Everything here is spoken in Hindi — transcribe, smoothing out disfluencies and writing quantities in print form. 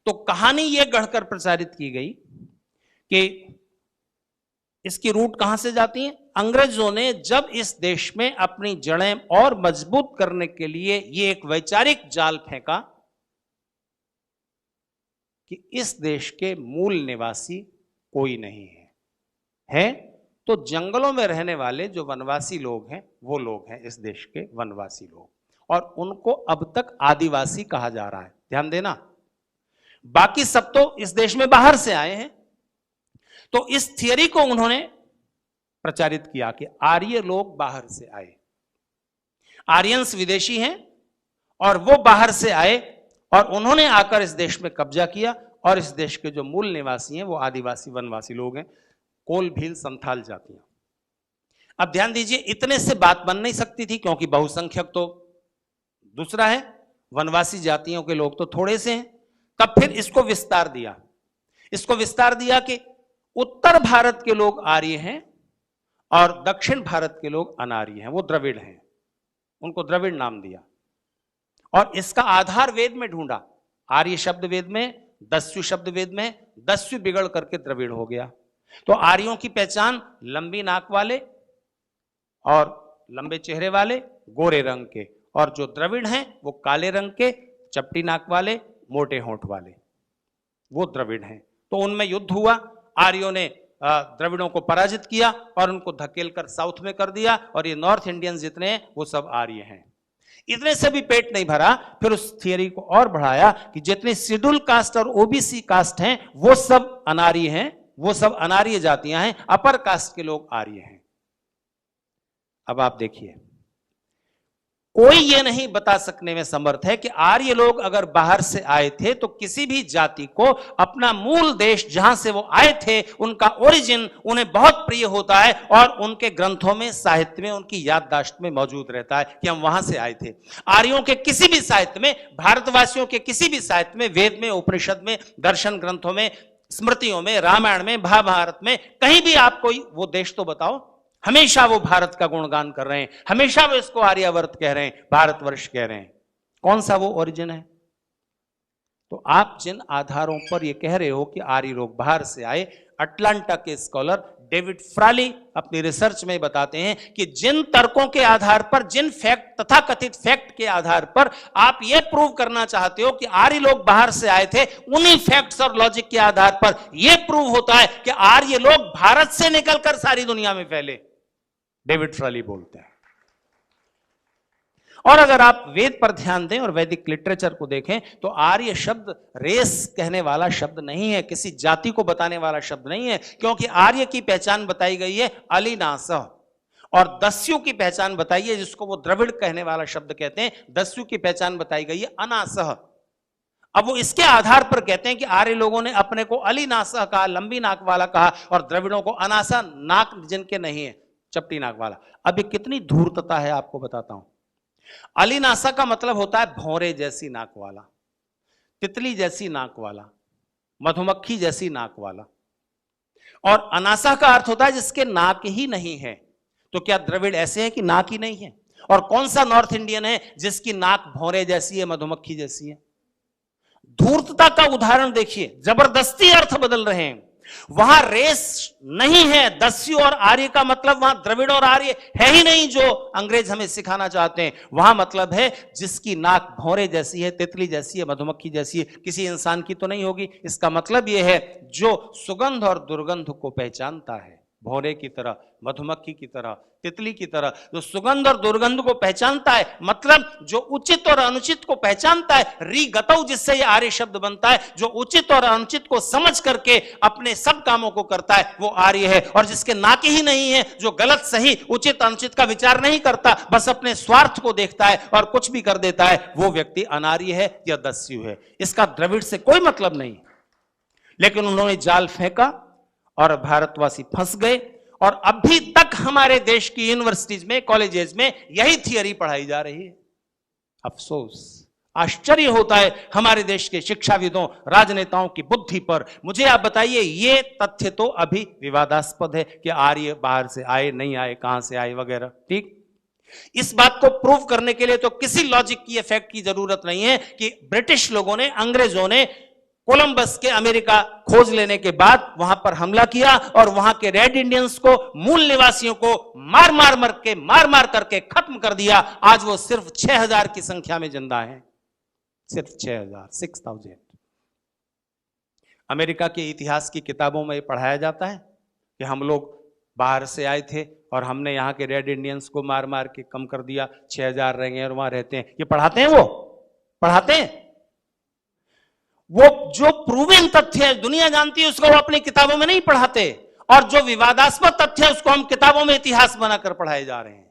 तो कहानी यह गढ़कर प्रचारित की गई कि इसकी रूट कहां से जाती है। अंग्रेजों ने जब इस देश में अपनी जड़ें और मजबूत करने के लिए यह एक वैचारिक जाल फेंका कि इस देश के मूल निवासी कोई नहीं है तो जंगलों में रहने वाले जो वनवासी लोग हैं वो लोग हैं इस देश के वनवासी लोग, और उनको अब तक आदिवासी कहा जा रहा है। ध्यान देना, बाकी सब तो इस देश में बाहर से आए हैं। तो इस थियरी को उन्होंने प्रचारित किया कि आर्य लोग बाहर से आए, आर्यंस विदेशी हैं और वो बाहर से आए और उन्होंने आकर इस देश में कब्जा किया, और इस देश के जो मूल निवासी हैं वो आदिवासी वनवासी लोग हैं, कोल भील संथाल जातियां। अब ध्यान दीजिए, इतने से बात बन नहीं सकती थी क्योंकि बहुसंख्यक तो दूसरा है, वनवासी जातियों के लोग तो थोड़े से हैं। तब फिर इसको विस्तार दिया, कि उत्तर भारत के लोग आर्य हैं और दक्षिण भारत के लोग अनार्य हैं, वो द्रविड़ हैं, उनको द्रविड़ नाम दिया। और इसका आधार वेद में ढूंढा, आर्य शब्द वेद में, दस्यु शब्द वेद में, दस्यु बिगड़ करके द्रविड़ हो गया। तो आर्यों की पहचान लंबी नाक वाले और लंबे चेहरे वाले गोरे रंग के, और जो द्रविड़ हैं वो काले रंग के चपटी नाक वाले मोटे होंठ वाले, वो द्रविड़ हैं। तो उनमें युद्ध हुआ, आर्यों ने द्रविड़ों को पराजित किया और उनको धकेल कर साउथ में कर दिया, और ये नॉर्थ इंडियंस जितने हैं वो सब आर्य हैं। इतने से भी पेट नहीं भरा, फिर उस थियरी को और बढ़ाया कि जितने शेड्यूल कास्ट और ओबीसी कास्ट हैं वो सब अनार्य हैं, वो सब अनार्य जातियां हैं, अपर कास्ट के लोग आर्य हैं। अब आप देखिए, कोई ये नहीं बता सकने में समर्थ है कि आर्य लोग अगर बाहर से आए थे तो किसी भी जाति को अपना मूल देश जहां से वो आए थे उनका ओरिजिन उन्हें बहुत प्रिय होता है, और उनके ग्रंथों में, साहित्य में, उनकी याददाश्त में मौजूद रहता है कि हम वहां से आए थे। आर्यों के किसी भी साहित्य में, भारतवासियों के किसी भी साहित्य में, वेद में, उपनिषद में, दर्शन ग्रंथों में, स्मृतियों में, रामायण में, महाभारत में, कहीं भी आप कोई वो देश तो बताओ, हमेशा वो भारत का गुणगान कर रहे हैं, हमेशा वो इसको आर्यावर्त कह रहे हैं, भारतवर्ष कह रहे हैं। कौन सा वो ओरिजिन है? तो आप जिन आधारों पर ये कह रहे हो कि आर्य लोग बाहर से आए, अटलांटा के स्कॉलर डेविड फ्राली अपनी रिसर्च में बताते हैं कि जिन तर्कों के आधार पर, जिन फैक्ट, तथा कथित फैक्ट के आधार पर आप ये प्रूव करना चाहते हो कि आर्य लोग बाहर से आए थे, उन्हीं फैक्ट्स और लॉजिक के आधार पर यह प्रूव होता है कि आर्य लोग भारत से निकलकर सारी दुनिया में फैले, डेविड फ्राली बोलते हैं। और अगर आप वेद पर ध्यान दें और वैदिक लिटरेचर को देखें तो आर्य शब्द रेस कहने वाला शब्द नहीं है, किसी जाति को बताने वाला शब्द नहीं है, क्योंकि आर्य की पहचान बताई गई है अलिनासह, और दस्यु की पहचान बताई है, जिसको वो द्रविड़ कहने वाला शब्द कहते हैं, दस्यु की पहचान बताई गई है अनासह। अब वो इसके आधार पर कहते हैं कि आर्य लोगों ने अपने को अलिनासह कहा, लंबी नाक वाला कहा, और द्रविड़ों को अनासा, नाक जिनके नहीं है, चपटी नाक वाला। अब ये कितनी धूर्तता है आपको बताता हूं। अलिनासा का मतलब होता है भौरे जैसी नाक वाला, तितली जैसी नाक वाला, मधुमक्खी जैसी नाक वाला, और अनासा का अर्थ होता है जिसके नाक ही नहीं है। तो क्या द्रविड़ ऐसे हैं कि नाक ही नहीं है? और कौन सा नॉर्थ इंडियन है जिसकी नाक भौरे जैसी है, मधुमक्खी जैसी है? धूर्तता का उदाहरण देखिए, जबरदस्ती अर्थ बदल रहे हैं। वहां रेस नहीं है, दस्यु और आर्य का मतलब वहां द्रविड़ और आर्य है ही नहीं जो अंग्रेज हमें सिखाना चाहते हैं। वहां मतलब है जिसकी नाक भौरे जैसी है, तितली जैसी है, मधुमक्खी जैसी है, किसी इंसान की तो नहीं होगी। इसका मतलब यह है जो सुगंध और दुर्गंध को पहचानता है, भौरे की तरह, मधुमक्खी की तरह, तितली की तरह, जो सुगंध और दुर्गंध को पहचानता है, मतलब जो उचित और अनुचित को पहचानता है, रीगतौ जिससे ये आर्य शब्द बनता है, जो उचित और अनुचित को समझ करके अपने सब कामों को करता है, वो आर्य है। और जिसके नाक ही नहीं है, जो गलत सही, उचित अनुचित का विचार नहीं करता, बस अपने स्वार्थ को देखता है और कुछ भी कर देता है, वो व्यक्ति अनार्य है या दस्यु है। इसका द्रविड़ से कोई मतलब नहीं। लेकिन उन्होंने जाल फेंका और भारतवासी फंस गए, और अभी तक हमारे देश की यूनिवर्सिटीज में, कॉलेजेस में यही थियरी पढ़ाई जा रही है। अफसोस, आश्चर्य होता है हमारे देश के शिक्षाविदों, राजनेताओं की बुद्धि पर। मुझे आप बताइए, ये तथ्य तो अभी विवादास्पद है कि आर्य बाहर से आए, नहीं आए, कहां से आए वगैरह। ठीक, इस बात को प्रूव करने के लिए तो किसी लॉजिक की, फैक्ट की जरूरत नहीं है कि ब्रिटिश लोगों ने, अंग्रेजों ने कोलंबस के अमेरिका खोज लेने के बाद वहां पर हमला किया और वहां के रेड इंडियंस को, मूल निवासियों को मार मार करके खत्म कर दिया। आज वो सिर्फ 6000 की संख्या में जिंदा है, सिर्फ 6000। अमेरिका के इतिहास की किताबों में पढ़ाया जाता है कि हम लोग बाहर से आए थे और हमने यहाँ के रेड इंडियंस को मार मार के कम कर दिया, 6000 रहेंगे और वहां रहते हैं। ये पढ़ाते हैं, वो पढ़ाते हैं। वो जो प्रूवन तथ्य है, दुनिया जानती है, उसको वो अपनी किताबों में नहीं पढ़ाते, और जो विवादास्पद तथ्य है उसको हम किताबों में इतिहास बनाकर पढ़ाए जा रहे हैं।